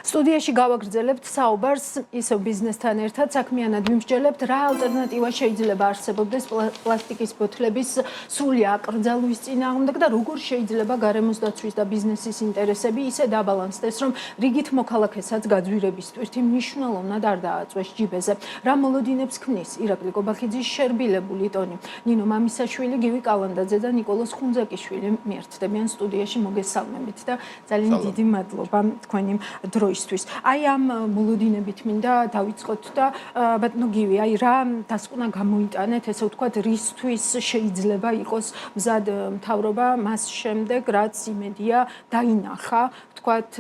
სტუდიაში გავაგრძელებთ საუბარს ისევ ბიზნესთან ერთად საქმიანად ვიმსჯელებთ რა ალტერნატივა შეიძლება არსებობდეს პლასტიკის ბოთლების სრული აკრძალვის წინააღმდეგ და როგორ შეიძლება გარემოს დაცვის და ბიზნესის ინტერესები ისე დაბალანსდეს რომ რიგით მოქალაქესაც გაძვირების ტვირთი მნიშვნელოვნად არ დააწვეს ჯიბეზე რა მოლოდინებს ქმნის ირაკლი კობახიძის შერბილებული ტონი ნინო მამისაშვილი გივი კალანდაძე და ნიკოლოზ ხუნძაკიშვილი მიერთდებიან სტუდიაში მოგესალმებით და ძალიან დიდი მადლობა თქვენი დროისთვის. Ai am მოლოდინებით მინდა დავიწყოთ და ბატონო გივი, აი რა დასკვნა გამოიტანეთ, ესე ვთქვათ, რისთვის შეიძლება იყოს მზად მთავრობა მას შემდეგ, რაც იმედია დაინახა, ვთქვათ,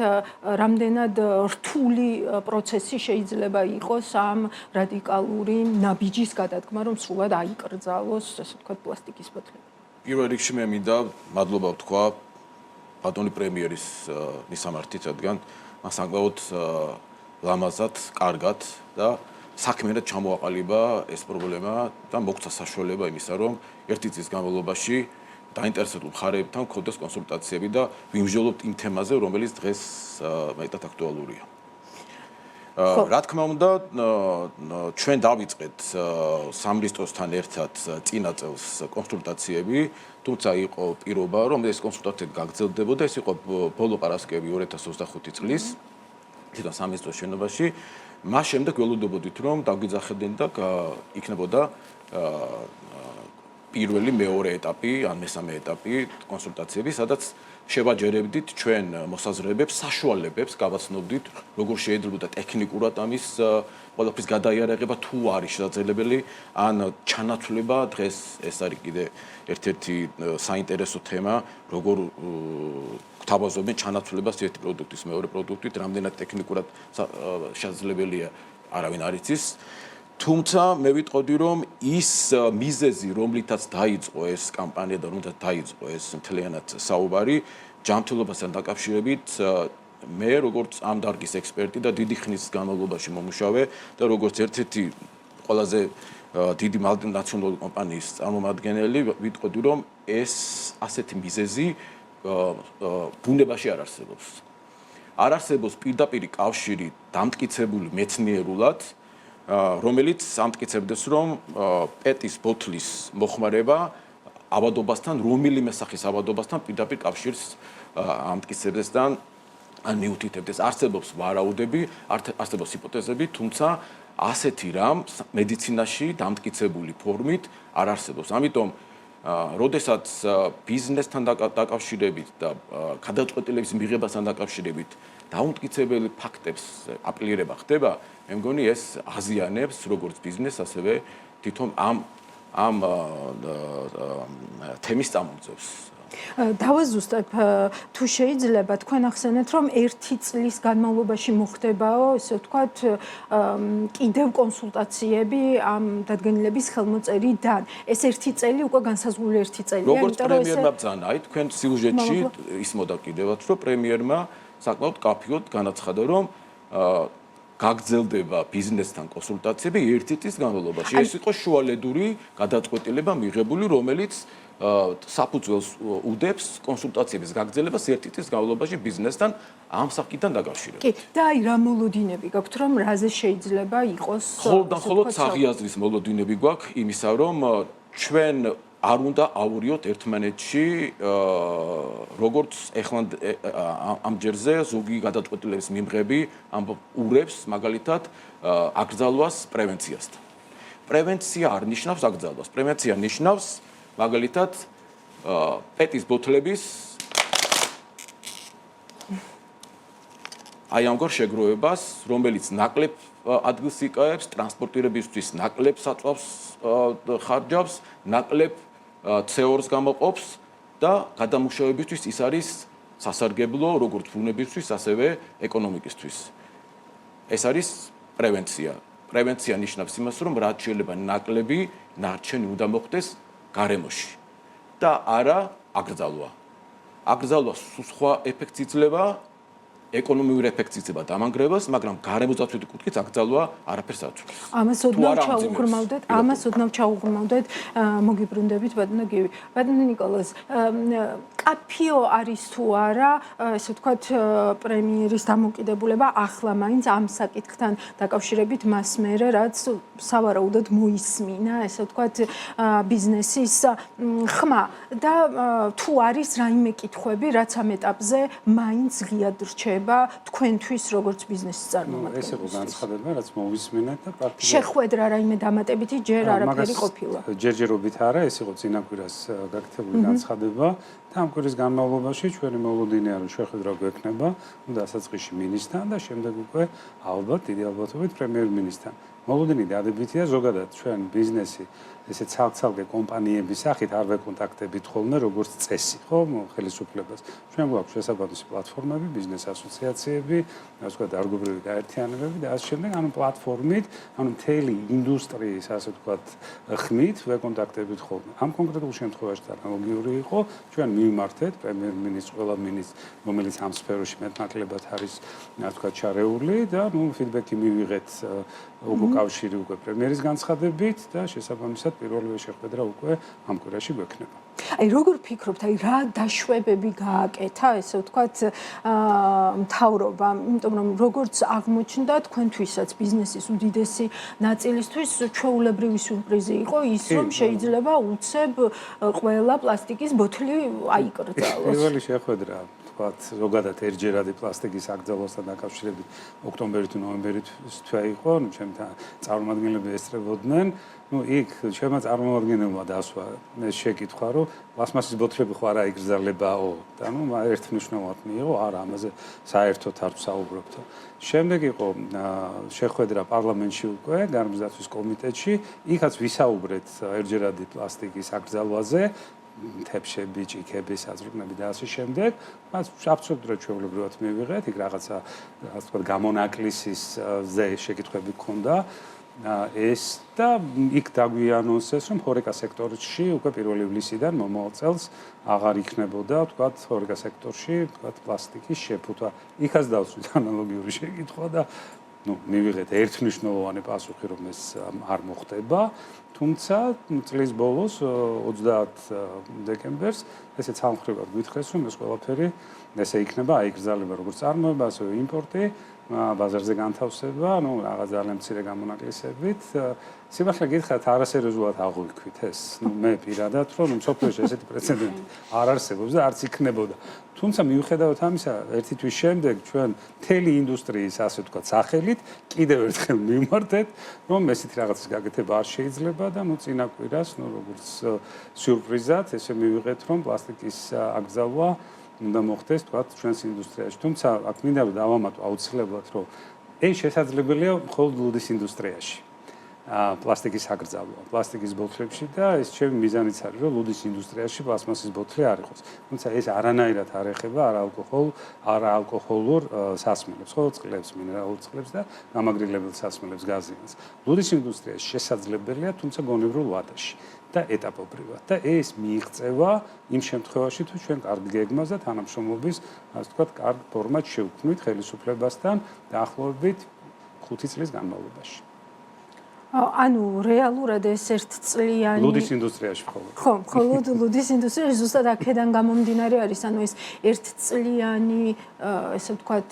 რამდენად რთული პროცესი შეიძლება იყოს ამ რადიკალური ნაბიჯის გადადგმა, რომ სრულად აიკრძალოს, ესე ვთქვათ, პლასტიკის ბოთლები. პირველ რიგში მე მინდა მადლობა ვთქვა ბატონი პრემიერის მისამართით, რადგან მას საკმაოდ ლამაზად, კარგად და საქმიანად ჩამოაყალიბა ეს პრობლემა და მოგცა საშუალება იმისა, რომ ერთი წლის განმავლობაში დაინტერესებულ მხარეებთან გქონდეს კონსულტაციები და ვიმსჯელობთ იმ თემაზე, რომელიც დღეს მეტად აქტუალურია. რა თქმა უნდა, ჩვენ დავიწყეთ სამრისტროსთან ერთად წინა წელს კონსულტაციები, თუმცა იყო პირობა, რომ ეს კონსულტაციები გაგრძელდებოდა, ეს იყო ბოლო პარასკევი 2025 წლის თვითონ სამრისტროს შენობაში. მას შემდეგ ველოდებოდით, რომ დაგვიძახებდნენ და იქნებოდა პირველი მეორე ეტაპი, ან მესამე ეტაპი კონსულტაციები, სადაც შევაჯერებდით ჩვენ მოსაზრებებს, საშუალებებს, გავაცნობდით, როგორ შეიძლება ტექნიკურად ამის ყველაფრის გადაიარაღება თუ არის შესაძლებელი, ან ჩანაცვლება დღეს ეს არის კიდე ერთ-ერთი საინტერესო თემა, როგორ გვთავაზობენ ჩანაცვლებას ერთი პროდუქტის მეორე პროდუქტით, რამდენად ტექნიკურად შესაძლებელია, არავინ არ იცის. თუმცა მე ვიტყოდი, რომ ის მიზეზი, რომლითაც დაიწყო ეს კამპანია და რომლითაც დაიწყო ეს მთლიანად საუბარი, ჯანმრთელობასთან დაკავშირებით მე როგორც ამ დარგის ექსპერტი და დიდი ხნის განმავლობაში მომუშავე და როგორც ერთ-ერთი ყველაზე დიდი მულტინაციონალური კომპანიის წარმომადგენელი ვიტყოდი, რომ ეს ასეთი მიზეზი ბუნებაში არ არსებობს. არ არსებობს პირდაპირი კავშირი დამტკიცებული მეცნიერულად, რომელიც ამტკიცებდეს, რომ პეტის ბოთლის მოხმარება ავადობასთან, რომელიმე სახის ავადობასთან პირდაპირ კავშირს ამტკიცებდეს და ან მიუთითებდეს. არსებობს ვარაუდები, არსებობს ჰიპოთეზები, თუმცა ასეთი რამ მედიცინაში დამტკიცებული ფორმით არ არსებობს. ამიტომ როდესაც ბიზნესთან დაკავშირებით და გადაწყვეტილების მიღებასთან დაკავშირებით დაუმტკიცებელი ფაქტებს აპლირება ხდება, მე მგონი ეს აზიანებს როგორც ბიზნესს, ასევე თვითონ ამ თემის წამოწევს. დავაზუსტებ თუ შეიძლება თქვენ ახსენეთ რომ ერთი წლის განმავლობაში მოხდებაო ესე ვთქვათ კიდევ კონსულტაციები ამ დადგენილების ხელმოწერიდან ეს ერთი წელი უკვე განსაზღვრული ერთი წელია როგორც პრემიერმა ბრძანა აი თქვენ სიუჟეტში ისმოდა კიდევაც რომ პრემიერმა საკმაოდ კაფიოდ განაცხადა რომ გაგრძელდება ბიზნესთან კონსულტაციები ერთი წლის განმავლობაში ეს იყო შუალედური გადაწყვეტილება მიღებული რომელიც საფუძველს უდებს კონსულტაციების გაგრძელებას ერთი წლის განმავლობაში ბიზნესთან ამ საკითხთან დაკავშირებით. კი, და აი რა მოლოდინები გაქვთ, რომ რაზე შეიძლება იყოს მხოლოდ საღიაზრის მოლოდინები გვაქვს იმისა, რომ ჩვენ არ უნდა ავურიოთ ერთმანეთში როგორც ეხლა ამ ჯერზე ზოგი გადაწყვეტილების მიმღები ამბობს მაგალითად აკრძალვას პრევენციასთან. პრევენცია არ ნიშნავს აკრძალვას, პრევენცია ნიშნავს მაგალითად პეტის ბოთლების აი ამგვარ შეგროვებას, რომელიც ნაკლებ ადგილს იკავებს, ტრანსპორტირებისთვის ნაკლებ საწვავს ხარჯავს, ნაკლებ CO2-ს გამოყოფს და გადამუშავებისთვის ის არის სასარგებლო როგორც ბუნებისთვის, ასევე ეკონომიკისთვის. ეს არის პრევენცია. პრევენცია ნიშნავს იმას, რომ რაც შეიძლება ნაკლები ნარჩენი უნდა მოხდეს გარემოში და არა აკრძალვა. აკრძალვა სხვა ეფექტს იძლევა, ეკონომიური ეფექტს იძლევა დამანგრევას, მაგრამ გარემოსდაცვითი კუთხით აკრძალვა არაფერს არ აწვდის. ამას ოდნავ ჩაუღრმავდეთ, მოგიბრუნდებით ბატონო გივი. ბატონო ნიკოლოზ, მკაფიო არის თუ არა, ესე ვთქვათ, პრემიერის დამოკიდებულება ახლა მაინც ამ საკითხთან დაკავშირებით მას მერე, რაც სავარაუდოდ მოისმინა, ესე ვთქვათ, ბიზნესის ხმა და თუ არის რაიმე კითხვები, რაც ამ ეტაპზე მაინც ღიად რჩება თქვენთვის როგორც ბიზნესის წარმომადგენლებს. ეს იყო განცხადება, რაც მოისმინეთ და პრაქტიკულად შეხვედრა რაიმე დამატებითი ჯერ არაფერი ყოფილა. ჯერჯერობით არა, ეს იყო წინა კვირას გაკეთებული განცხადება და ამ კვირის განმავლობაში ჩვენი მოლოდინია რომ შეხვედრა გვექნება, დასაწყისში მინისტრთან და შემდეგ უკვე ალბათ დიდი ალბათობით პრემიერ-მინისტრთან. მოლოდინი დადებითია ზოგადად ჩვენ ბიზნესი ესე ცალ-ცალკე კომპანიების სახით არ ვეკონტაქტებით ხოლმე როგორც წესი, ხო, ხელისუფლებას. ჩვენ გვაქვს შესაბამისი პლატფორმები, ბიზნეს ასოციაციები, ასე ვთქვათ, დარგობრივი გაერთიანებები და ასე შემდეგ, ანუ პლატფორმით, ანუ მთელი ინდუსტრიის, ასე ვთქვათ, ხმით ვეკონტაქტებით ხოლმე. ამ კონკრეტულ შემთხვევაში ანალოგიური იყო, ჩვენ მივმართეთ პრემიერ-მინისტრს, ყველა მინისტრს, რომელიც ამ სფეროში მეტნაკლებად არის, ასე ვთქვათ, ჩარეული და ნუ ფიდბექი მივიღეთ უკავშირი უკვე პრემიერის განცხადებით და შესაბამისად პირველივე შეხვედრა უკვე ამ კვირაში გვექნება. აი როგორ ფიქრობთ, აი რა დაშვებები გააკეთა, ესე ვთქვათ, მთავრობამ, იმიტომ რომ როგორც აღმოჩნდა თქვენთვისაც ბიზნესის უდიდესი ნაწილისთვის ჩვეულებრივი სიურპრიზი იყო ის, რომ შეიძლება უცებ ყველა პლასტიკის ბოთლი აიკრძალოს. პირველი შეხვედრა ვთქვათ, ზოგადად ერთჯერადი პლასტიკის აკრძალვასთან დაკავშირებით ოქტომბერი თუ ნოემბერი თვე იყო, ნუ ჩემთან წარმომადგენლები ესწრებოდნენ. ნუ იქ ჩემმა წარმომადგენელმა დასვა ეს შეკითხვა, რომ პლასმასის ბოთლები ხო არა იკრძალებაო და ნუ ერთმნიშვნელად მიიღო, არა, ამაზე საერთოდ არ ვსაუბრობთ. შემდეგ იყო შეხვედრა პარლამენტში უკვე, გარემოსდაცვის კომიტეტში, იქაც ვისაუბრეთ ერთჯერადი პლასტიკის აკრძალვაზე. თეფშები, ჭიქები, საზრუნები და ასე შემდეგ. მას აბსოლუტურად ჩვეულებრივად მივიღეთ, იქ რაღაცა ასე ვთქვათ გამონაკლისისზე შეკითხვები გქონდა. ეს და იქ დაგვიანონსეს, რომ ჰორეკა სექტორში უკვე 1 ივლისიდან მომავალ წელს აღარ იქნებოდა, ვთქვათ, ჰორეკა სექტორში, ვთქვათ, პლასტიკის შეფუთვა. იქაც დავსვით ანალოგიური შეკითხვა და ნუ მივიღეთ ერთმნიშვნელოვანი პასუხი, რომ ეს არ მოხდება. თუმცა წლის ბოლოს 30 დეკემბერს ესე ცალმხრივად გვითხრეს, რომ ეს ყველაფერი ესე იქნება აიგრძალება როგორც წარმოება, ასევე იმპორტი, ბაზარზე განთავსება, ნუ რაღაც ძალიან მცირე გამონაკლისებით. სიმართლე გითხრათ, არასერიოზულად აღვიქვით ეს. ნუ მე პირადად, რომ მსოფლიოში ესეთი პრეცედენტი არ არსებობს და არც იქნებოდა. თუმცა მიუხედავად ამისა, ერთი თვის შემდეგ ჩვენ მთელი ინდუსტრიის, ასე ვთქვათ, სახელით კიდევ ერთხელ მივმართეთ, რომ ესეთი რაღაცის გაკეთება არ შეიძლება და ნუ წინა კვირას, ნუ როგორც სიურპრიზად, ესე მივიღეთ, რომ პლასტიკის აკრძალვა უნდა მოხდეს, თქვათ, ჩვენს ინდუსტრიაში. თუმცა აქ მინდა რომ დავამატო აუცილებლად, რომ ეს შესაძლებელია მხოლოდ ლუდის ინდუსტრიაში. პლასტიკის აკრძალვა, პლასტიკის ბოთლებში და ეს ჩემი მიზანიც არის, რომ ლუდის ინდუსტრიაში პლასმასის ბოთლი არ იყოს. თუმცა ეს არანაირად არ ეხება არაალკოჰოლურ სასმელებს, ხო, წყლებს, მინერალურ წყლებს და გამაგრილებელ სასმელებს, გაზიანს. ლუდის ინდუსტრიაში შესაძლებელია, თუმცა გონებრივ ვადაში და ეტაპობრივად და ეს მიიღწევა იმ შემთხვევაში, თუ ჩვენ კარგ გეგმას და თანამშრომლობის, ასე ვთქვათ, კარგ ფორმატს შევქმნით ხელისუფლებასთან დაახლოებით 5 წლის განმავლობაში. ანუ რეალურად ეს ერთწლიანი ლუდის ინდუსტრიაში მხოლოდ. ხო, მხოლოდ ლუდის ინდუსტრიაში ზუსტად აქედან გამომდინარე არის, ანუ ეს ერთწლიანი, ესე ვთქვათ,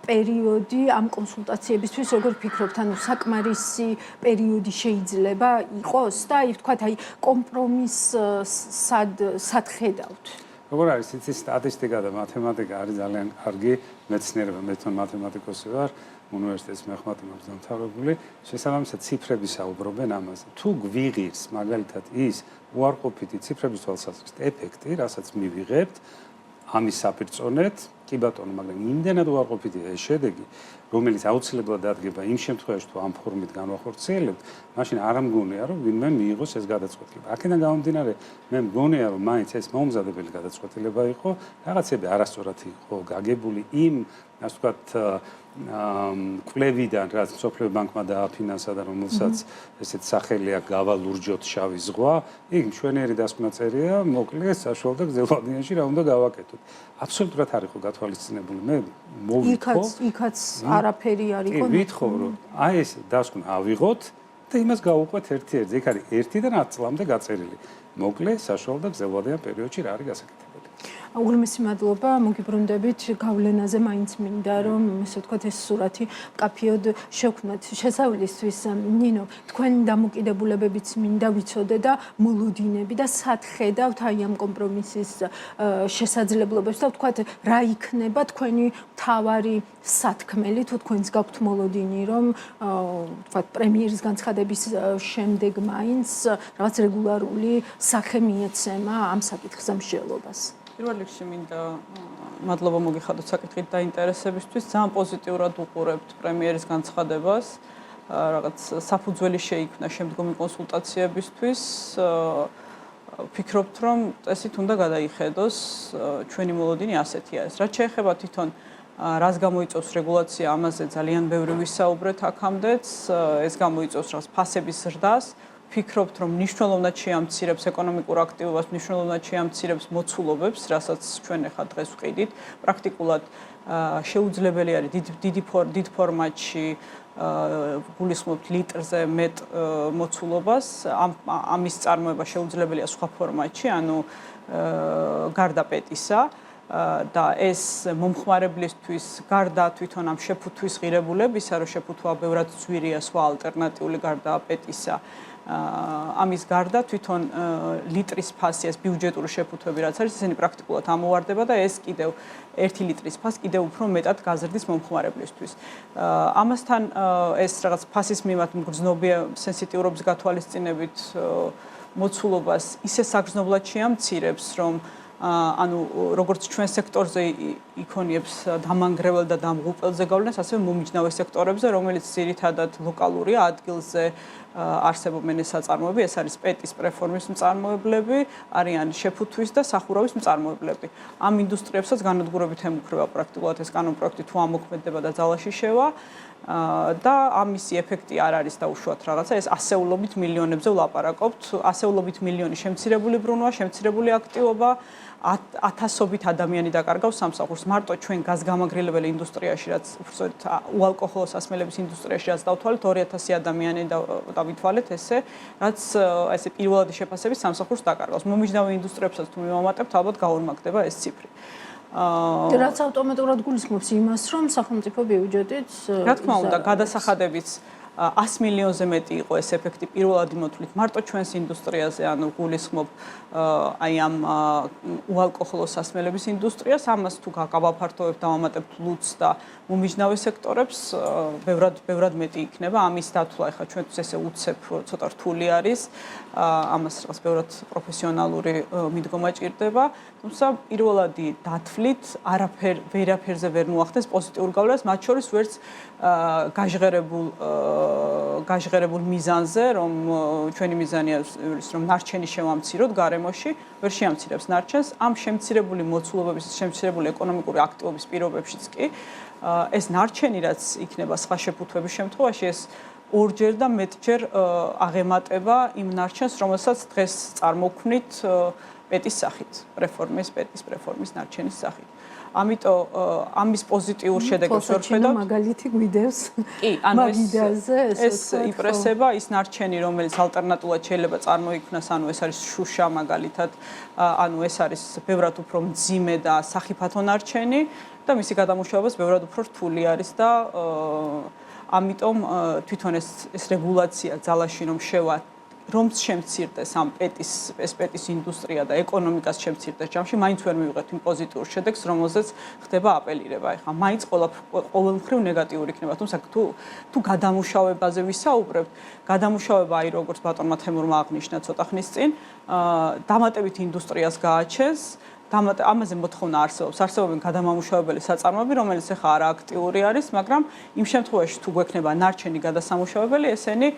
პერიოდი ამ კონსულტაციებისთვის როგორ ფიქრობთ, ანუ საკმარისი პერიოდი შეიძლება იყოს და აი ვთქვათ, აი კომპრომისს სად ხედავთ? როგორ არის, იცი სტატისტიკა და მათემატიკა არის ძალიან კარგი მეცნიერება, მე თვითონ მათემატიკოსი ვარ. უნივერსიტეტის მეხმართა დამთავრებული, შესაბამისად ციფრები საუბრობენ ამაზე. თუ გვიღირს მაგალითად ის უარყოფითი ციფრების თვალსაზრისით ეფექტი, რასაც მივიღებთ ამის საპირწონეთ, კი ბატონო, მაგრამ იმდენად უარყოფითია ეს შედეგი, რომელიც აუცილებლად დადგება იმ შემთხვევაში, თუ ამ ფორმით განვახორციელებთ, მაშინ არ მგონია, რომ ვინმე მიიღოს ეს გადაწყვეტილება. აქედან გამომდინარე, მე მგონია, რომ მაინც ეს მომზადებელი გადაწყვეტილება იყო, რაღაცები არასწორად იყო გაგებული იმ, ასე ვთქვათ, კვლევიდან, რაც მსოფლიო ბანკმა დააფინანსა და რომელსაც ესეთ სახელი აქვს გავა ლურჯოთ შავი ზღვა, იქ მშვენიერი დასკვნა-წერია, მოკლეს საშუალო და გრძელვადიანში რა უნდა გავაკეთოთ. აბსოლუტურად არ იყო გათვალისწინებული. მე მოვიქო, იქაც არაფერი არ იყო. კი, ვითხოვ, რომ აი ეს დასკვნა ავიღოთ და იმას გავუყვეთ ერთ-ერთზე. იქ არის 1-დან 10 წლამდე გაწერილი. მოკლე საშუალო და გრძელვადიან პერიოდში რა არის გასაკეთებელი. უღრმესი მადლობა, მოგიბრუნდებით გავლენაზე მაინც მინდა რომ ესე ვთქვათ ეს სურათი მკაფიოდ შევქმნათ შესავლისთვის. ნინო, თქვენი დამოკიდებულებებიც მინდა ვიცოდე და მოლოდინები და სად ხედავთ აი ამ კომპრომისის შესაძლებლობებს და ვთქვათ რა იქნება თქვენი მთავარი სათქმელი თუ თქვენს გაქვთ მოლოდინი რომ ვთქვათ პრემიერის განცხადების შემდეგ მაინც რაღაც რეგულარული სახე მიეცემა ამ საკითხის ამშელობას. პირველ რიგში მინდა მადლობა მოგიხადოთ საკითხით დაინტერესებისთვის. ძალიან პოზიტიურად უყურებთ პრემიერის განცხადებას. რაღაც საფუძველი შეიქმნა შემდგომი კონსულტაციებისთვის. ვფიქრობთ, რომ წესით უნდა გადაიხედოს ჩვენი მოლოდინი ასეთი არის. რაც შეეხება თვითონ რას გამოიწვევს რეგულაცია, ამაზე ძალიან ბევრი ვისაუბრეთ აქამდეც. ეს გამოიწვევს რაღაც ფასების ზრდას. ვფიქრობთ, რომ მნიშვნელოვნად შეამცირებს ეკონომიკურ აქტივობას, მნიშვნელოვნად შეამცირებს მოცულობებს, რასაც ჩვენ ახლა დღეს ვყიდით. პრაქტიკულად შეუძლებელი არის დიდ ფორმატში გულისხმობთ litrზე მეტ მოცულობას. ამის წარმოება შეუძლებელია სხვა ფორმატში, ანუ გარდა პეტისა. და ეს მომხმარებლისთვის გარდა თვითონ ამ შეფუთვის ღირებულებისა, რომ შეფუთვა ბევრად ძვირია სხვა ალტერნატიული გარდა პეტისა. ამის გარდა თვითონ ლიტრის ფასი, ეს ბიუჯეტური შეფუთვები რაც არის, ისინი პრაქტიკულად ამოვარდება და ეს კიდევ 1 ლიტრის ფასი კიდევ უფრო მეტად გაზრდის მომხმარებლისთვის. ამასთან ეს რაღაც ფასის მიმართ მგრძნობია სენსიტიურობის გათვალისწინებით მოცულობას ისე საგრძნობლად შეამცირებს, რომ ანუ როგორც ჩვენ სექტორზე იქონიებს დამანგრეველ და დამღუპელზე გავლენას, ასევე მომიჯნავე სექტორებზე, რომელიც ძირითადად ლოკალურია, ადგილზე არსებობენ ეს საწარმოები, ეს არის პეტის პრეფორმის მწარმოებლები, არიან შეფუთვის და სახურავის მწარმოებლები. ამ ინდუსტრიებსაც განადგურებით ემუქრება პრაქტიკულად ეს კანონპროექტი თუ ამოქმედება და ძალაში შევა და ამისი ეფექტი არ არის დაუშვათ რაღაცა, ეს ასეულობით მილიონებზე ვლაპარაკობთ, ასეულობით მილიონი შემცირებული ბრუნვა, შემცირებული აქტივობა, ათასობით ადამიანი დაკარგავს სამსახურს. მარტო ჩვენ გაზგამაგრილებელი ინდუსტრიაში, რაც უბრალოდ უალკოჰოლო სასმელების ინდუსტრიაში რაც დავთვალეთ, 2000 ადამიანი დავითვალეთ ესე, რაც ესე პირველადი შეფასებით სამსახურს დაკარგავს. მომიჯნავე ინდუსტრიებსაც თუ მივამატებთ, ალბათ გაორმაგდება ეს ციფრი. რაც ავტომატურად გულისხმობს იმას, რომ სახელმწიფო ბიუჯეტიც რა თქმა უნდა, გადასახადებიც 100 მილიონზე მეტი იყო ეს ეფექტი პირველადი მოთვლით მარტო ჩვენს ინდუსტრიაზე, ანუ გულისხმობ აი ამ უალკოჰოლო სასმელების ინდუსტრიას, ამას თუ გავაფართოვებთ, დავამატებთ ლუდს და მომიჯნავე სექტორებს, ბევრად მეტი იქნება. ამის დათვლა ახლა ჩვენთვის ესე უცებ ცოტა რთული არის. ამას რაღაც ბევრად პროფესიონალური მიდგომა ჭირდება. თუმცა პირველადი დათვლით ვერაფერზე ვერ მოახდენს პოზიტიურ გავლენას, მათ შორის ვერც გაჟღერებულ მიზანზე, რომ ჩვენი მიზანია ის რომ ნარჩენი შევამციროთ გარემოში, ვერ შეამცირებს ნარჩენს. ამ შემცირებული მოცულობების, შემცირებული ეკონომიკური აქტივობის პირობებშიც კი ეს ნარჩენი, რაც იქნება სხვა შეფუთვების შემთხვევაში, ეს ორჯერ და მეტჯერ აღემატება იმ ნარჩენს, რომელსაც დღეს წარმოქმნით პეტის სახით, პეტის პრეფორმის ნარჩენის სახით. ამიტომ ამის პოზიტიურ შედეგებს ვერ ხედავთ. მაგალითი გვიდევს. კი, ანუ ეს ვთქვათ, იპრესება ის ნარჩენი, რომელიც ალტერნატულად შეიძლება წარმოიქმნას, ანუ ეს არის შუშა მაგალითად, ანუ ეს არის ბევრად უფრო მძიმე და სახიფათო ნარჩენი და მისი გადამუშავებას ბევრად უფრო რთული არის და ამიტომ თვითონ ეს რეგულაცია ძალაში რომ შევა, რომ შემცირდეს ამ პეტის ინდუსტრია და ეკონომიკას შემცირდეს ჯამში, მაინც ვერ მივიღეთ იმ პოზიტიურ შედეგს, რომელზეც ხდება აპელირება. ეხლა მაინც ყოველმხრივ ნეგატიური იქნება, თუმცა თუ გადამუშავებაზე ვისაუბრებთ, გადამუშავება აი როგორც ბატონმა თემურმა აღნიშნა ცოტა ხნის წინ, დამატებით ინდუსტრიას გააჩენს, ამაზე მოთხოვნა არსებობენ გადამამუშავებელი საწარმოები, რომელიც ახლა არააქტიური არის, მაგრამ იმ შემთხვევაში თუ გვექნება ნარჩენი გადასამუშავებელი, ესენი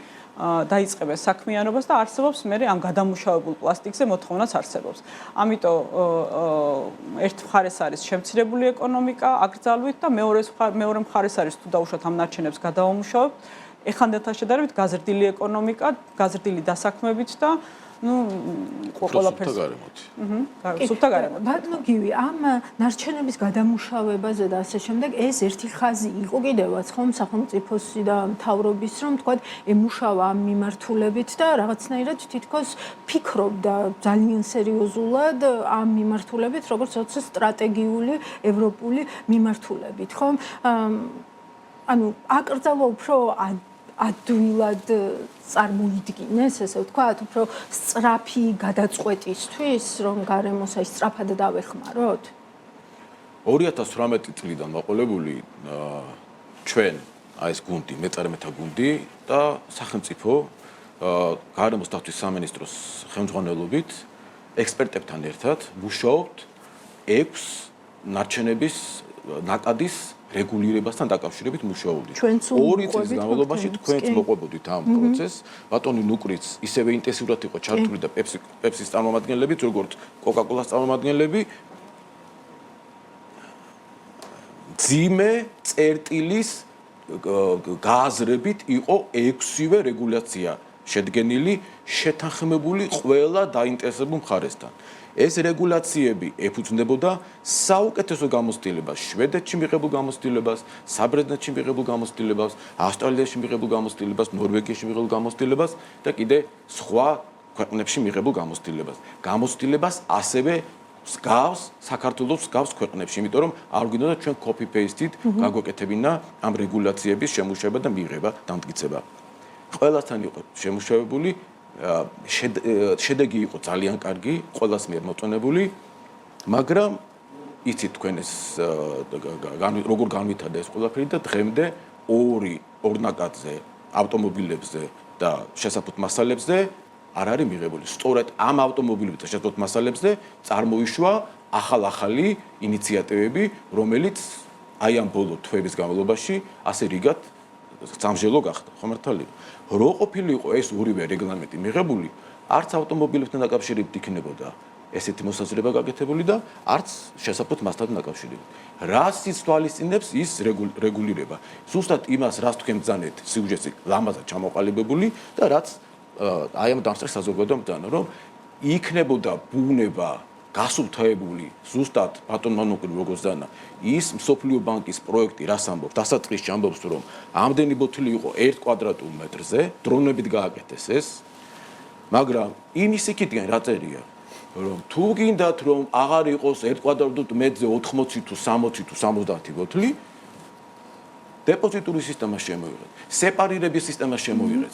დაიწყებენ საქმიანობას და არსებობს მე ამ გადამუშავებულ პლასტიკზე მოთხოვნაც არსებობს. ამიტომ ერთ მხარეს არის შემცირებული ეკონომიკა, აკრძალვით და მეორე მხარეს არის თუ დაუშვათ ამ ნარჩენებს გადავამუშავებთ, ეხანდელთან შედარებით გაზრდილი ეკონომიკა, გაზრდილი დასაქმებით და ну ყველაფერს სუფთა გარემოთი. ბატონო გივი, ამ ნარჩენების გადამუშავებაზე და ასე შემდეგ ეს ერთი ხაზი იყო კიდევაც ხომ სახელმწიფოსი და მთავრობის რომ თქვა ემუშავა ამ მიმართულებით და რაღაცნაირად თითქოს ფიქრობდა ძალიან სერიოზულად ამ მიმართულებით როგორც როცა სტრატეგიული ევროპული მიმართულებით ხომ ანუ აკრძალვა უფრო ადვილად წარმოიდგინეს, ესე ვთქვათ, უფრო სწრაფი გადაწყვეტისთვის, რომ გარემოს აი სწრაფად დავეხმაროთ? 2018 წლიდან მაყოლებული ჩვენ აი ეს გუნდი, მეწარმეთა გუნდი და სახელმწიფო გარემოს დაცვის სამინისტროს ხელმძღვანელობით ექსპერტებთან ერთად მუშაობთ 6 ნარჩენების ნაკადის რეგულირებასთან დაკავშირებით მუშაობდით. 2 წლის განმავლობაში თქვენც მოყვებოდით ამ პროცესს. ბატონი ნუკრიც ისევე ინტენსიურად იყო ჩართული და პეპსის წარმომადგენლები, როგორც კოკა-კოლას წარმომადგენლები. ძიმე წერტილის გააზრებით იყო 6-ვე რეგულაცია შედგენილი, შეთანხმებული ყველა დაინტერესებულ მხარესთან. ეს რეგულაციები ეფუძნებოდა საუკეთესო გამოცდილებას, შვედეთში მიღებულ გამოცდილებას, საბრერძნეთში მიღებულ გამოცდილებას, ავსტრალიაში მიღებულ გამოცდილებას, ნორვეგიაში მიღებულ გამოცდილებას და კიდე სხვა ქვეყნებში მიღებულ გამოცდილებას. გამოცდილებას ასევე სგავს საქართველოს სგავს ქვეყნებში, იმიტომ რომ არ გვინდოდა ჩვენ copy paste-ით გაგვეკეთებინა ამ რეგულაციების შემუშავება და მიღება, დამტკიცება. ყველასთან იყო შემუშავებული შედეგი იყო ძალიან კარგი, ყველას მიერ მოწონებული, მაგრამ იცით თქვენ ეს როგორ განვითარდა ეს ყველაფერი და დღემდე ორ ნაკადზე, ავტომობილებზე და შესაფუთ მასალებზე არ არის მიღებული. სწორედ ამ ავტომობილებზე და შესაფუთ მასალებზე წარმოიშვა ახალი ინიციატივები, რომელიც აი ამ ბოლო თვეების განმავლობაში ასე რიგად სამშელო გახდა, ხო მართალია? რო ყოფილიყო ეს ორივე რეგლამენტი მიღებული, არც ავტომობილებთან დაკავშირებით იქნებოდა ესეთი მოსაზრება გაკეთებული და არც შესაფუთ მასთან დაკავშირებით. რას იცვალისწინებს ის რეგულირება? ზუსტად იმას, რას თქვენ ბრძანეთ, სიუჟეტი ლამაზად ჩამოყალიბებული და რაც აი ამ დამსწრე საზოგადო ბრძანა, რომ იქნებოდა ბუნება გასუფთავებული ზუსტად ბატონმა ნუკრი როგორც დანა ის მსოფლიო ბანკის პროექტი რას ამბობს დასაწყისში ამბობს რომ ამდენი ბოთლი იყო 1 კვადრატულ მეტრზე დრონებით გააკეთეს ეს მაგრამ იმის იქიდან რა წერია რომ თუ გინდათ რომ აღარ იყოს 1 კვადრატულ მეტრზე 80 თუ 60 თუ 70 ბოთლი დეპოზიტური სისტემა შემოიღეთ სეპარირების სისტემა შემოიღეთ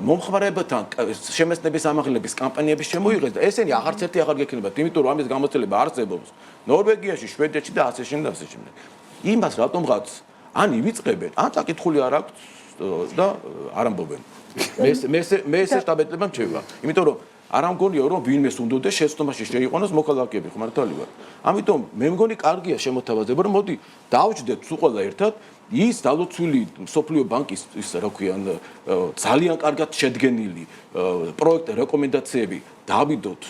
მომხმარებელთან შემეცნების ამაღლების კამპანიების შემოიღეს და ესენი აღარც ერთი აღარ გექნებათ, იმიტომ რომ ამის გამოცდილება არსებობს ნორვეგიაში, შვედეთში და ასე შემდეგ და ასე შემდეგ. იმას რატომღაც ან ივიწყებენ, ან წაკითხული არ აქვს და არ ამბობენ. მე ეს შტაბეტლება მჩება. იმიტომ რომ არ ამგონია რომ ვინმეს უნდოდა შეცდომაში შეიყვანოს მოქალაქეები, ხო მართალი ვარ. ამიტომ მე მგონი კარგია შემოთავაზება, რომ მოდი დავჯდეთ სულ ყველა ერთად ის დალოცვილი სოფლიო ბანკის ის რა ქვია ძალიან კარგად შედგენილი პროექტი რეკომენდაციები დავიდოთ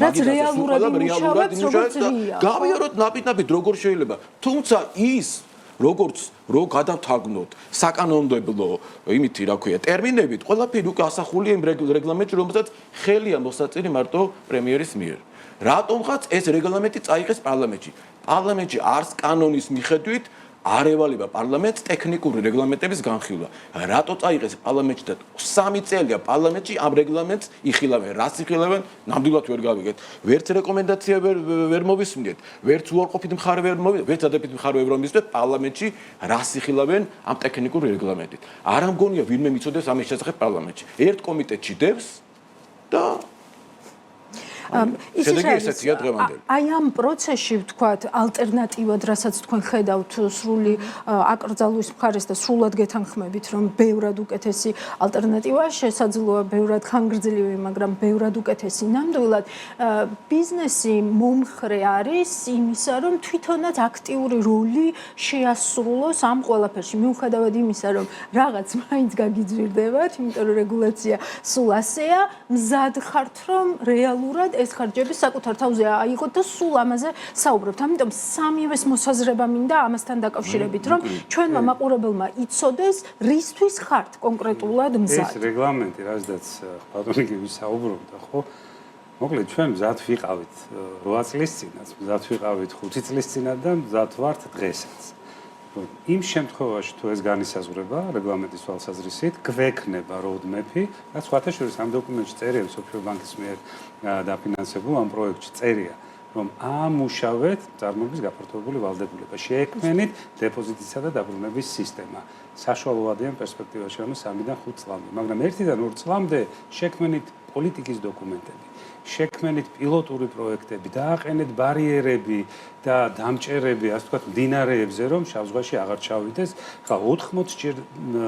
რაც რეალურად იმუშავებს როგორც რია გავიაროთ ნაბით როგორ შეიძლება თუმცა ის როგორც რო გადავთაგნოთ საკანონმდებლო იმითი რა ქვია ტერმინებით ყველაფერი უკვე ასახულია იმ რეგლამენტში რომელსაც ხელია მოსაწერი მარტო პრემიერის მიერ რატომღაც ეს რეგლამენტი წაიღეს პარლამენტში პარლამენტში არც კანონის მიხედვით არ ევალება პარლამენტს ტექნიკური რეგლამენტების განხილვა. რატო წაიღეს პარლამენტში და 3 წელია პარლამენტში ამ რეგლამენტს იხილავენ, რას იხილავენ, ნამდვილად ვერ გავიგეთ. ვერც რეკომენდაცია ვერ მოვისმინეთ, ვერც უარყოფით მხარე ვერ მოვიდეთ, ვერც ადეპით მხარე ვერ მოვისმინეთ პარლამენტში რას იხილავენ ამ ტექნიკური რეგლამენტით. არ ამგონია ვინმე მიწოდებს ამის შესახებ პარლამენტში. ერთ კომიტეტში დევს და აი ამ პროცესში ვთქვათ ალტერნატივად რასაც თქვენ ხედავთ სრული აკრძალვის მხარეს და სრულად გეთანხმებით რომ ბევრად უკეთესი ალტერნატივაა შესაძლოა ბევრად ხანგრძლივი მაგრამ ბევრად უკეთესი ნამდვილად ბიზნესი მომხრე არის იმისა რომ თვითონაც აქტიური როლი შეასრულოს ამ ყველაფერში მიუხედავად იმისა რომ რაღაც მაინც გაგიძვირდებათ იმიტომ რომ რეგულაცია სულ ასეა მზად ხართ რომ რეალურად ეს ხარჯები საკუთარ თავზე აიღოთ და სულ ამაზე საუბრობთ. ამიტომ სამივეს მოსაზრება მინდა ამასთან დაკავშირებით, რომ ჩვენმა მაყურებელმა იცოდეს, რისთვის ხართ კონკრეტულად მზად. ეს რეგლამენტი, რაზედაც ბატონი ვისაუბრობდა, ხო? მოკლედ ჩვენ მზად ვიყავით 8 წლის წინაც, მზად ვიყავით 5 წლის წინათ და მზად ვართ დღესაც. იმ შემთხვევაში თუ ეს განისაზღვრება რეგლამენტის თვალსაზრისით, გვექნება roadmap-ი, რაც სხვათა შორის ამ დოკუმენტში წერია სოფიო ბანკის მიერ დაფინანსებულ ამ პროექტში წერია, რომ ამუშავეთ წარმოების გაფართოებული ვალდებულება, შეექმნით დეპოზიტისა და დაბრუნების სისტემა. საშუალოებიან პერსპექტივაში, ანუ 3-დან 5 წლამდე, მაგრამ 1-დან 2 წლამდე შექმნით პოლიტიკის დოკუმენტები. შექმნით პილოტური პროექტები, დააყენეთ ბარიერები და დამჭერები, ასე ვთქვათ, მდინარეებზე, რომ შავ ზღვაში აღარ ჩავიდეს. ხა 80-ჯერ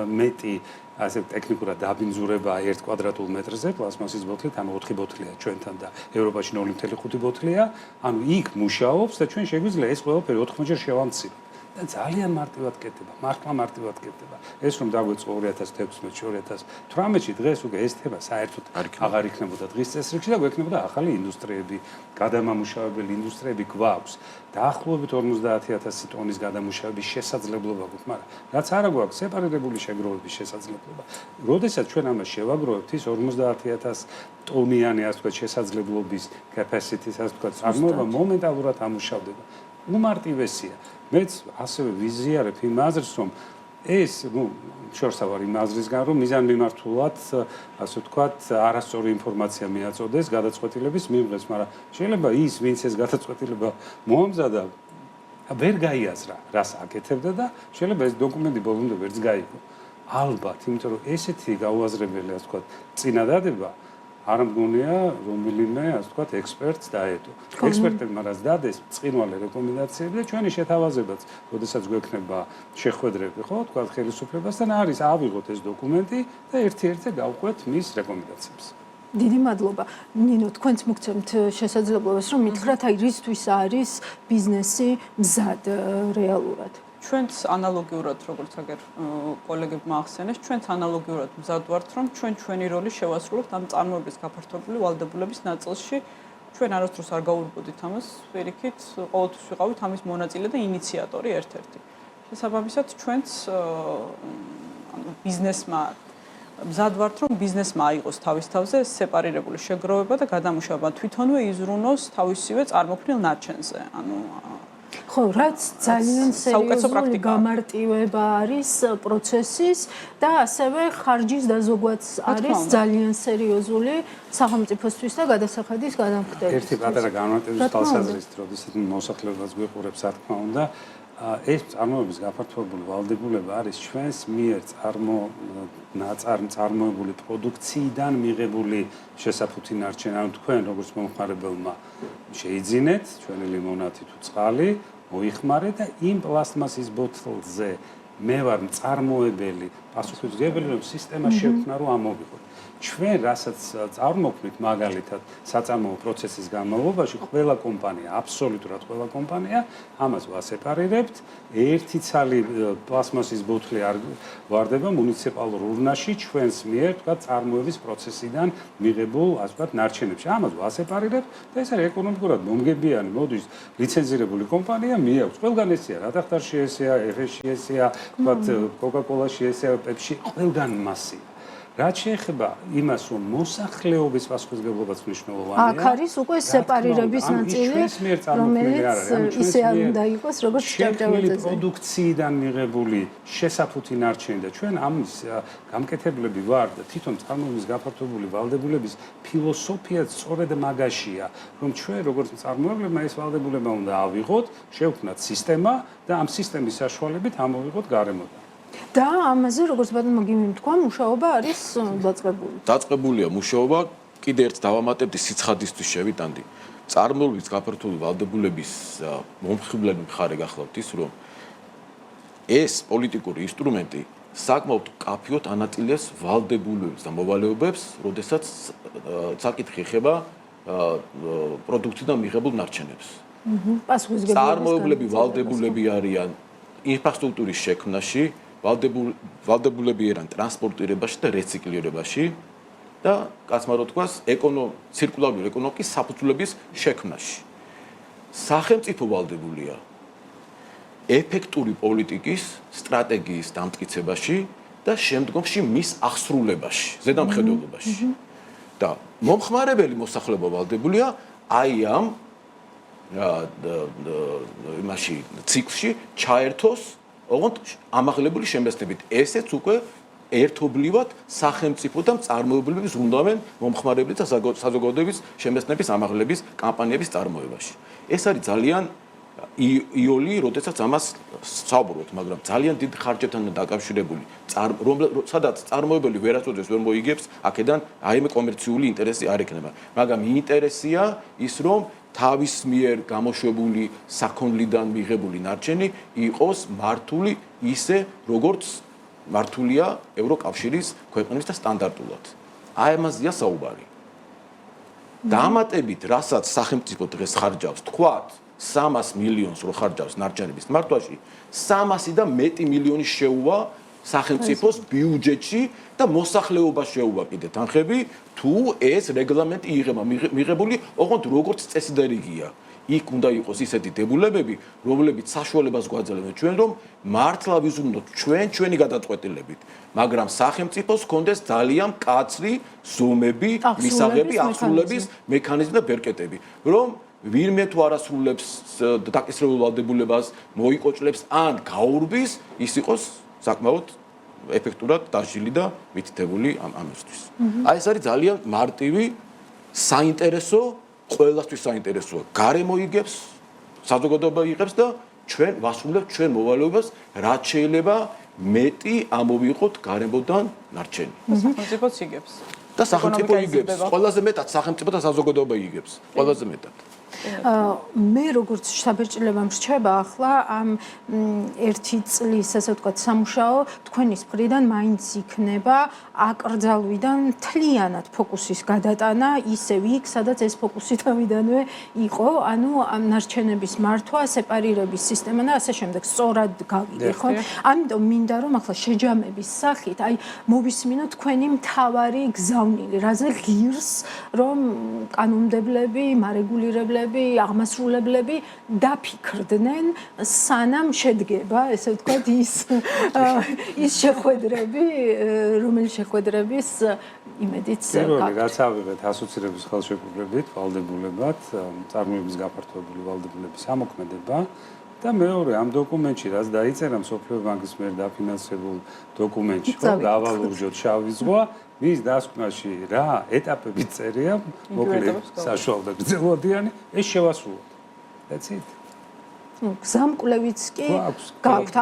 მეტი ასე ტექნიკურად დაბინძურება 1 კვადრატულ მეტრზე პლასმასის ბოთლით, ანუ 4 ბოთლია ჩვენთან და ევროპაში 0.5 ბოთლია, ანუ იქ მუშაობს და ჩვენ შეგვიძლია ეს ყველაფერი 80-ჯერ შევამციროთ. და ძალიან მარტივად კეთდება, მართლა მარტივად კეთდება. ეს რომ დაგვეწყო 2016-2018-ში დღეს უკვე ეს თემა საერთოდ აღარ იქნებოდა დღის წესრიგში და გვექნებოდა ახალი ინდუსტრიები, გადამამუშავებელი ინდუსტრიები გვაქვს. დაახლოებით 50,000 ტონის გადამუშავების შესაძლებლობა გვაქვს, მაგრამ რაც არა გვაქვს სეპარირებული შეგროვების შესაძლებლობა. როდესაც ჩვენ ამას შევაგროვებთ, ის 50,000 ტონიანი, ასე ვთქვათ, შესაძლებლობის capacity, ასე ვთქვათ, წარმოება მომენტალურად ამუშავდება. უმარტივესია. მეც ასევე ვიზიარებ იმ აზრს, რომ ეს, შორსა ვარ იმ აზრისგან, რომ მიზანმიმართულად, ასე ვთქვათ, არასწორი ინფორმაცია მიაწოდეს გადაწყვეტილების მიღებას, მაგრამ შეიძლება ის, ვინც ეს გადაწყვეტილება მოამზადა, ვერ გაიაზრა, რას აკეთებდა და შეიძლება ეს დოკუმენტი ბოლომდე ვერც გაიგო. ალბათ, იმიტომ რომ ესეთი გაუაზრებელი, ასე ვთქვათ, წინადადება არ მგონია რომელიმე, ასე ვთქვათ, ექსპერტს დაედო. ექსპერტებმა რაც დადეს წინვალე რეკომენდაციები და ჩვენი შეთავაზებაც, როდესაც გვექნება შეხვედრები, ხო, თქვათ ხელისუფლებასთან არის ავიღოთ ეს დოკუმენტი და ერთ-ერთზე გავყვეთ მის რეკომენდაციებს. დიდი მადლობა. ნინო, თქვენც მოგცემთ შესაძლებლობას, რომ მითხრათ, აი რისთვის არის ბიზნესი მზად რეალურად. ჩვენც ანალოგიურად, როგორც აგერ კოლეგებმა ახსენეს, ჩვენც ანალოგიურად მზად ვართ, რომ ჩვენი როლი შევასრულოთ ამ წარმოების გაფართოებული ვალდებულების ნაწილში. ჩვენ არასდროს არ გაურბოდით ამას, პირიქით, ყოველთვის ვიყავით ამის მონაწილე და ინიციატორი ერთ-ერთი. შესაბამისად, ჩვენც ბიზნესმა მზად ვართ, რომ ბიზნესმა აიღოს თავის თავზე სეპარირებული შეგროვება და გადამუშავება თვითონვე იზრუნოს თავისივე წარმოქმნილ ნარჩენზე. ხო, რაც ძალიან სერიოზული გამარტივება არის პროცესის და ასევე ხარჯის დაზოგვაც არის ძალიან სერიოზული სახელმწიფოსთვის და გადასახადის გადამხდების. ერთი პატარა განმარტების თვალსაზრისით, როდესაც მოსახლეობას გვიყურებს, რა თქმა უნდა, ეს წარმოების გაფართოებული ვალდებულება არის ჩვენს მიერ წარმოებული პროდუქციიდან მიღებული შესაფუთი ნარჩენი. ანუ თქვენ როგორც მომხმარებელმა შეიძინეთ ჩვენი ლიმონადი თუ წყალი, მოიხმარეთ და იმ პლასტმასის ბოთლზე მე ვარ მწარმოებელი, პასუხისმგებელი, რომ სისტემა შევქმნა, რომ ამოვიღოთ. ჩვენ რასაც წარმოქმნით მაგალითად საწარმოო პროცესის განმავლობაში, ყველა კომპანია, აბსოლუტურად ყველა კომპანია ამას ვასეპარირებთ. ერთი ცალი პლასმასის ბოთლი არ ვარდება მუნიციპალურ ურნაში ჩვენს მიერ, თქვათ, წარმოების პროცესიდან მიღებულ, ასე ვთქვათ, ნარჩენებში. ამას ვასეპარირებთ და ეს არის ეკონომიკურად მომგებიანი, მოდის ლიცენზირებული კომპანია მიაქვს. ყველგან ესეა, რადახტარში ესეა, ეხეში ესეა, თქვათ, კოკა-კოლაში ესეა, პეპსში, ყველგან მასია. რაც შეეხება იმას, რომ მოსახლეობის პასუხისმგებლობაც მნიშვნელოვანია. აქ არის უკვე სეპარირების ნაწილი, რომელიც ისე არ უნდა იყოს, როგორც ჭავჭავაძეზე. პროდუქციიდან მიღებული შესაფუთი ნარჩენი და ჩვენ ამის გამკეთებლები ვარ და თვითონ წარმოების გაფართოებული ვალდებულების ფილოსოფიაც სწორედ მაგაშია, რომ ჩვენ როგორც მწარმოებლებმა ეს ვალდებულება უნდა ავიღოთ, შევქმნათ სისტემა და ამ სისტემის საშუალებით ამოვიღოთ გარემოდან. და ამაზე როგორც ბატონმა გიმიმ თქვა, მუშაობა არის დაწყებული. დაწყებულია მუშაობა, კიდე ერთ დავამატებდი სიცხადისთვის შევიტანდი. წარმოების გაფართოებული ვალდებულების მომხიბლელი მხარე გახლავთ ის, რომ ეს პოლიტიკური ინსტრუმენტი საკმაოდ კაფიოდ ანაწილებს ვალდებულებას და მოვალეობებს, როდესაც საკითხი ეხება პროდუქციიდან მიღებულ ნარჩენებს. პასუხისმგებლობის წარმოებლები ვალდებულები არიან ინფრასტრუქტურის შექმნაში, ვალდებულები არიან ტრანსპორტირებაში და რეციკლირებაში და და კაცმა რო თქვას ცირკულარული ეკონომიკის საფუძვლების შექმნაში. სახელმწიფო ვალდებულია ეფექტური პოლიტიკის სტრატეგიის დამტკიცებაში და შემდგომში მის აღსრულებაში, ზედამხედველობაში. და მომხმარებელი მოსახლეობა ვალდებულია აი ამ იმაში ციკლში ჩაერთოს ოღონდ ამაღლებული შემეცნებით. ესეც უკვე ერთობლივად სახელმწიფო და მწარმოებლების უნდავენ მომხმარებლის და საზოგადოების შემეცნების ამაღლების კამპანიების წარმოებაში. ეს არის ძალიან იოლი, როდესაც ამას საუბრობთ, მაგრამ ძალიან დიდ ხარჯებთან დაკავშირებული, სადაც წარმოებელი ვერასოდეს ვერ მოიგებს, აქედან აიმე კომერციული ინტერესი არ ექნება. მაგრამ ინტერესია ის, რომ თავის მიერ გამოშვებული საქონლიდან მიღებული ნარჩენი იყოს მართული ისე, როგორც მართულია ევროკავშირის ქვეყნების და სტანდარტულად. აი ამაზეა საუბარი. დამატებით, რასაც სახელმწიფო დღეს ხარჯავს, თქვათ 300 მილიონს რო ხარჯავს ნარჩენების მართვაში, 300 და მეტი მილიონი შეუვა სახელმწიფოს ბიუჯეტში და მოსახლეობას შეუვა კიდე თანხები, თუ ეს რეგლამენტი იღება მიღებული, ოღონდ როგორც წესი და რიგია. იქ უნდა იყოს ისეთი დებულებები, რომლებიც საშუალებას გვაძლევენ ჩვენ, რომ მართლა ვიზრუნოთ ჩვენი გადაწყვეტილებით, მაგრამ სახელმწიფოს ჰქონდეს ძალიან მკაცრი ზომები, მისაღები, აღსრულების მექანიზმი და ბერკეტები, რომ ვინმე თუ არასრულებს დაკისრებულ ვალდებულებას, მოიკოჭლებს ან გაურბის, ის იყოს საკმაოდ ეფექტურად დაჟილი და მითითებული ამისთვის. აი ეს არის ძალიან მარტივი საინტერესო, ყველასთვის საინტერესოა. გარემო იგებს, საზოგადოება იღებს და ჩვენ ვასრულებთ ჩვენ მოვალეობას, რაც შეიძლება მეტი ამოვიღოთ გარემოდან ნარჩენი. სახელმწიფოც იგებს. და სახელმწიფო იგებს, ყველაზე მეტად სახელმწიფო და საზოგადოება იგებს, ყველაზე მეტად. მე როგორც შთაბეჭდილება მრჩება ახლა ამ ერთი წლის ასე ვთქვათ სამუშაო თქვენის მხრიდან მაინც იქნება აკრძალვიდან მთლიანად ფოკუსის გადატანა ისევ იქ, სადაც ეს ფოკუსი თავიდანვე იყო, ანუ ამ ნარჩენების მართვა, სეპარირების სისტემა და ასე შემდეგ. სწორად გავიგე, ხო? ამიტომ მინდა რომ ახლა შეჯამების სახით, აი მოვისმინოთ თქვენი მთავარი გზავნილი, რაზე ღირს რომ კანონმდებლები, მარეგულირებლები აღმასრულებლები დაფიქრდნენ სანამ შედგება, ესე ვთქვათ, ის შეხვედრები, რომელი შეხვედრების იმედიც პირველი რაც ავიღეთ ასოცირების ხელშეკრულებით ვალდებულებად, წარმოების გაფართოებული ვალდებულების ამოქმედება და მეორე ამ დოკუმენტში რაც დაიწერა მსოფლიო ბანკის მიერ დაფინანსებულ დოკუმენტში, ხო, დავალურჯოთ შავი ზღვა მის დასკვნაში რა ეტაპები წერია, მოკლედ საშუალო და გრძელვადიანი, ეს შევასრულოთ. That's it. გზამკვლევიც კი გაქვთ,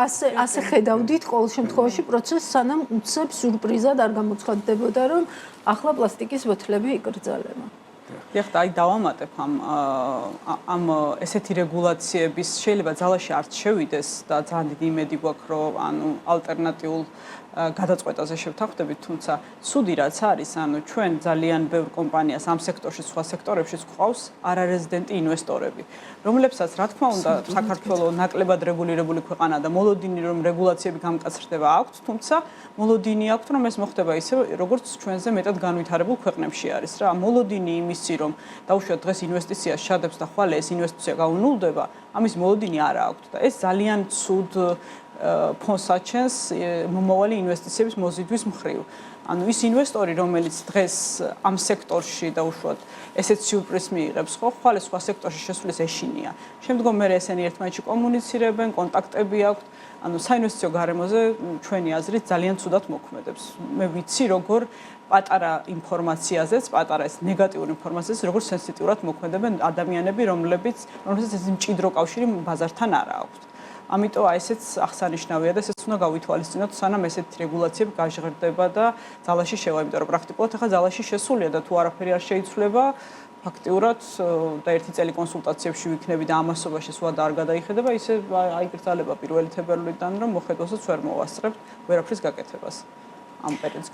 ასე ხედავდით ყოველ შემთხვევაში პროცესს, სანამ უცებ სურპრიზად არ გამოცხადდებოდა, რომ ახლა პლასტიკის ბოთლები იკრძალება. ეხლა აი დავამატებ ამ ესეთი რეგულაციების შეიძლება ძალაში არ შევიდეს და ძალიან დიდი იმედი გვაქვს, რომ ანუ ალტერნატიულ გადაწყვეტაზე შევთანხმდებით, თუმცა სუდი რაც არის, ანუ ჩვენ ძალიან ბევრ კომპანიას ამ სექტორში, სხვა სექტორებში გვყავს არარეზიდენტი ინვესტორები, რომლებსაც რა თქმა უნდა საქართველოს ნაკლებად რეგულირებული ქვეყანა და მოლოდინი რომ რეგულაციები გამკაცრდება აქვს, თუმცა მოლოდინი აქვს რომ ეს მოხდება ისე როგორც ჩვენზე მეტად განვითარებულ ქვეყნებში არის რა. მოლოდინი იმისი რომ დაუშვათ დღეს ინვესტიციას შადებს და ხვალე ეს ინვესტიცია გაუნულდება, ამის მოლოდინი არ აქვს და ეს ძალიან ცუდ ფონს აჩენს მომავალი ინვესტიციების მოზიდვის მხრივ. ანუ ის ინვესტორი, რომელიც დღეს ამ სექტორში დაუშვათ ესეთ სიურპრიზს მიიღებს, ხო, ხვალე სხვა სექტორში შესulis ეშინია. შემდგომ მე ესენი ერთმანეთში კომუნიცირებენ, კონტაქტები აქვთ, ანუ საინვესტიციო გარემოზე ჩვენი აზრით ძალიან ცუდად მოქმედებს. მე ვიცი როგორ პატარა ინფორმაციაზეც, პატარა ეს ნეგატიური ინფორმაციაზეც როგორ სენსიტიურად მოქმედებენ ადამიანები, რომლებიც ეს მჭიდრო კავშირი ბაზართან არ აქვს. ამიტომ აი ესეც აღსანიშნავია და ესეც უნდა გავითვალისწინოთ, სანამ ესეთი რეგულაციები გაჟღერდება და ძალაში შევა, იმიტომ რომ პრაქტიკულად ახლა ძალაში შესულია და თუ არაფერი არ შეიცვლება, ფაქტიურად და ერთი წელი კონსულტაციებში ვიქნები და ამასობაში სულად არ გადაიხედება, ისე აიკრძალება პირველი თებერვლიდან, რომ მოხედვასაც ვერ მოვასწრებთ ვერაფრის გაკეთებას. ამ პერიოდს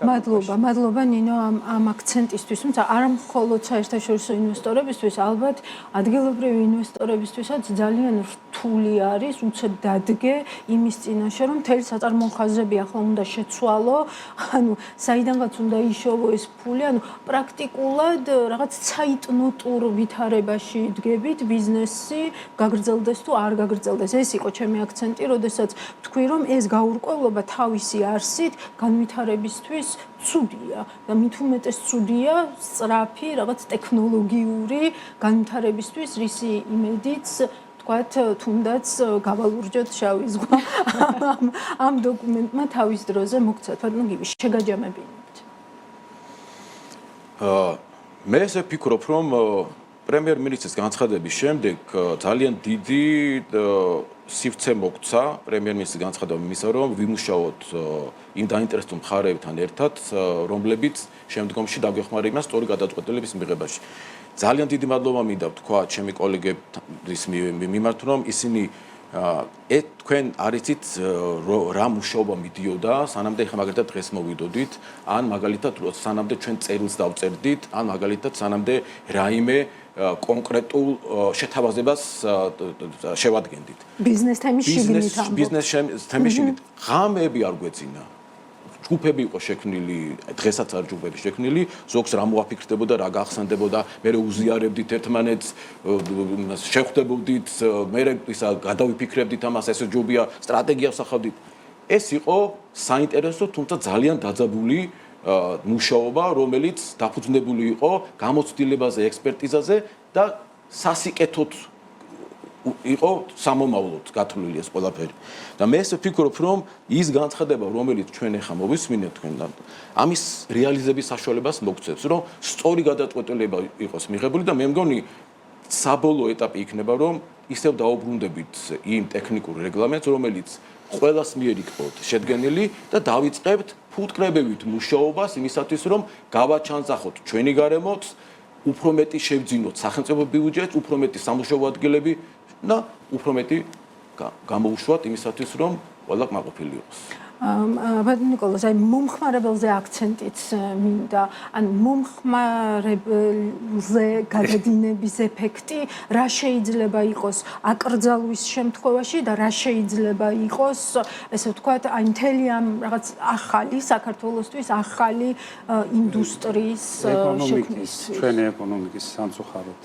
მადლობა ნინო ამ აქცენტისთვის, თუმცა არა მხოლოდ საერთაშორისო ინვესტორებისთვის, ალბათ ადგილობრივი ინვესტორებისთვისაც ძალიან რთული არის უცებ დადგე იმის წინაშე, რომ მთელი საწარმოო ხაზები ახლა უნდა შეცვალო, ანუ საიდანღაც უნდა იშოვო ეს ფული, ანუ პრაქტიკულად რაღაც ცაიტნოტურ ვითარებაში დგებით ბიზნესი გაგრძელდეს თუ არ გაგრძელდეს. ეს იყო ჩემი აქცენტი, როდესაც თქვი, რომ ეს გაურკვევლობა თავისი არსით განვითარებისთვის ცუდია და მით უმეტეს ცუდია სწრაფი რაღაც ტექნოლოგიური განვითარებისთვის, რისი იმედიც თქვათ თუნდაც გავალურჯოთ შავი ზღვა ამ დოკუმენტმა თავის დროზე მოგცეთ. ბატონო გივი, შეგაჯამებინებთ. მე ესე ვფიქრობ, რომ პრემიერ-მინისტრის განცხადების შემდეგ ძალიან დიდი სივრცე მოგცა პრემიერ-მინისტრის განცხადება იმისა, რომ ვიმუშაოთ იმ დაინტერესებულ მხარეებთან ერთად, რომლებიც შემდგომში დაგვეხმარებიან სწორი გადაწყვეტილების მიღებაში. ძალიან დიდი მადლობა მინდა ვთქვა ჩემი კოლეგების მიმართ, რომ ისინი თქვენ არიცით რა მუშაობა მიდიოდა, სანამდე ხა მაგალითად დღეს მოვიდოდით, ან მაგალითად სანამდე ჩვენ წერილს დავწერდით, ან მაგალითად სანამდე რაიმე კონკრეტულ შეთავაზებას შევადგენდით. ბიზნეს თემის შიგნით ამბობ. ბიზნეს თემის შიგნით. ღამეები არ გვეცინა. ჯგუფები იყო შექმნილი, დღესაც არ ჯგუფები შექმნილი, ზოგს რა მოაფიქრდებოდა, რა გახსენდებოდა, მე უზიარებდით ერთმანეთს, შეხვდებოდით, მე ისა გადავიფიქრებდით ამას, ეს ჯობია, სტრატეგიას ახავდით. ეს იყო საინტერესო, თუმცა ძალიან დაძაბული მუშაობა, რომელიც დაფუძნებული იყო გამოცდილებაზე, ექსპერტიზაზე და სასიკეთოდ იყო სამომავლოდ გათვლილი ეს ყველაფერი. და მე ესე ვფიქრობ, რომ ის განცხადება, რომელიც ჩვენ ახლა მოვისმინეთ თქვენთან, ამის რეალიზების საშუალებას მოგცემს, რომ სწორი გადაწყვეტილება იყოს მიღებული და მე მგონი საბოლოო ეტაპი იქნება, რომ ისევ დაუბრუნდებით იმ ტექნიკურ რეგლამენტს, რომელიც ყველას მიერ იქნოთ შედგენილი და დავიწყებთ ფუტკრებებით მუშაობას იმისათვის, რომ გავაჩანზახოთ ჩვენი გარემოც, უფრო მეტი შევძინოთ სახელმწიფო ბიუჯეტს, უფრო მეტი სამუშაო ადგილები და უფრო მეტი გამოუშვათ იმისათვის, რომ ყველა კმაყოფილი იყოს. ბატონო ნიკოლოზ, აი მომხმარებელზე აქცენტიც მინდა, ან მომხმარებელზე გადადინების ეფექტი რა შეიძლება იყოს აკრძალვის შემთხვევაში და რა შეიძლება იყოს, ესე ვთქვათ, აი მთელი ამ რაღაც ახალი საქართველოსთვის ახალი ინდუსტრიის შექმნის. ჩვენი ეკონომიკის სამწუხაროდ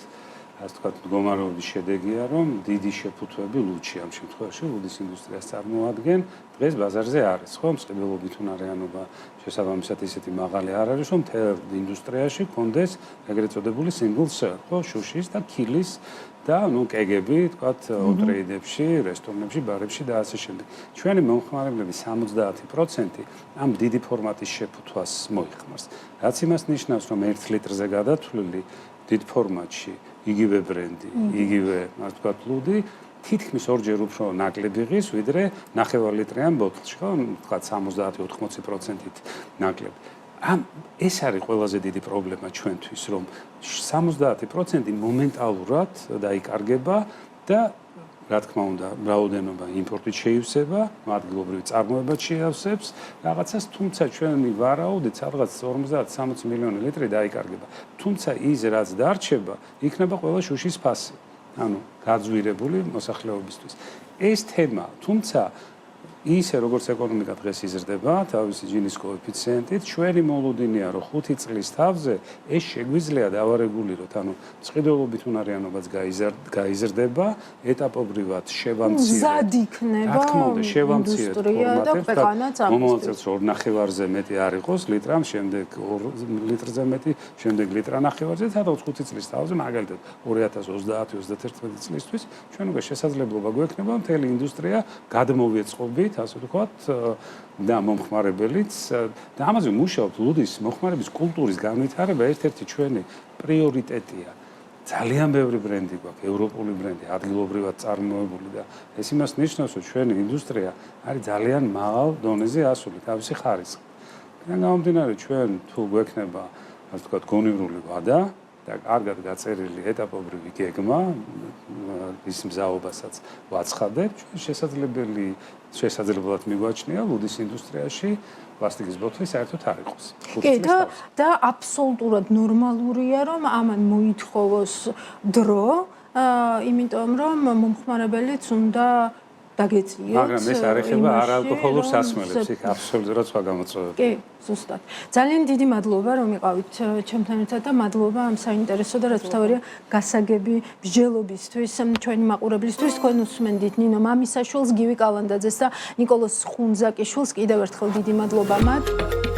ასე ვთქვათ, მდგომარეობის შედეგია, რომ დიდი შეფუთვები ლუდში ამ შემთხვევაში ლუდის ინდუსტრიას წარმოადგენენ. დღეს ბაზარზე არის, ხო, მსყიდველობით უნარიანობა შესაბამისად ისეთი მაღალი არ არის, რომ მთელ ინდუსტრიაში კონდეს ეგრეთ წოდებული single serve, ხო, შუშის და ქილის და ნუ კეგები, ვთქვათ, ტრეიდებში, რესტორნებში, ბარებში და ასე შემდეგ. ჩვენი მომხმარებლების 70% ამ დიდი ფორმატის შეფუთვას მოიხმარს. რაც იმას ნიშნავს, რომ 1 ლიტრზე გადათვლილი დიდ ფორმატში იგივე ბრენდი, იგივე, ასე ვთქვათ, ლუდი, თითქმის ორჯერ უფრო ნაკლები ღირს, ვიდრე 9 ლიტრიან ბოთლში, ხო, ვთქვათ 70-80%-ით ნაკლები. ეს არის ყველაზე დიდი პრობლემა ჩვენთვის, რომ 70% მომენტალურად დაიკარგება და რა თქმა უნდა, რაოდენობა იმპორტით შეივსება, ადგილობრივი წარმოებაც შეავსებს რაღაცას, თუმცა ჩვენი ვარაუდით რაღაც 50-60 მილიონი ლიტრი დაიკარგება. თუმცა ის რაც დარჩება, იქნება ყველა შუშის ფასი. ანუ გაძვირებული მოსახლეობისთვის. ეს თემა, თუმცა ისე როგორც ეკონომიკა დღეს იზრდება, თავისი ჯინის კოეფიციენტით, ჩვენი მოლოდინია, რომ 5 წლის თავზე ეს შეგვიძლია დავარეგულიროთ, ანუ მსყიდველობით უნარიანობაც გაიზრდება, ეტაპობრივად შევამცირეთ. მზად იქნება. რა თქმა უნდა, შევამცირეთ ფორმატებს. მომავალ წელს 2.5-ზე მეტი არ იყოს ლიტრამ, შემდეგ 2 ლიტრზე მეტი, შემდეგ ლიტრა ნახევარზე, სადაც 5 წლის თავზე, მაგალითად 2030-31 წლისთვის ჩვენ უკვე შესაძლებლობა გვექნება მთელი ინდუსტრია გადმოვიწყობით, ასე ვთქვათ, და მომხმარებელიც და ამაზე მუშაობთ ლუდის მომხმარების კულტურის განვითარება ერთ-ერთი ჩვენი პრიორიტეტია. ძალიან ბევრი ბრენდი გვაქვს, ევროპული ბრენდი, ადგილობრივად წარმოებული და ეს იმას ნიშნავს, რომ ჩვენი ინდუსტრია არის ძალიან მაღალ დონეზე ასული თავისი ხარისხით. და გამომდინარე ჩვენ თუ გვექნება, ასე ვთქვათ, გონივრული ვადა და კარგად გაწერილი ეტაპობრივი გეგმა ის მზაობასაც ვაცხადებ, ჩვენ შესაძლებლად მიგვაჩნია ლუდის ინდუსტრიაში პლასტიკის ბოთლი საერთოდ არ იყოს. კი და აბსოლუტურად ნორმალურია რომ ამან მოითხოვოს დრო, იმიტომ რომ მომხმარებელიც უნდა დაგეწიოს. მაგრამ ეს არ ეხება არალკოჰოლურ სასმელებს, იქ აბსოლუტურად სხვა გამოწვევები. კი, ზუსტად. ძალიან დიდი მადლობა რომ იყავით ჩემთან ერთად და მადლობა ამ საინტერესო და რაც თავარია გასაგები მსჯელობისთვის, ჩვენი მაყურებლისთვის. თქვენ უსმენდით ნინო მამისაშვილს, გივი კალანდაძეს და ნიკოლოზ ხუნძაკიშვილს. კიდევ ერთხელ დიდი მადლობა მათ.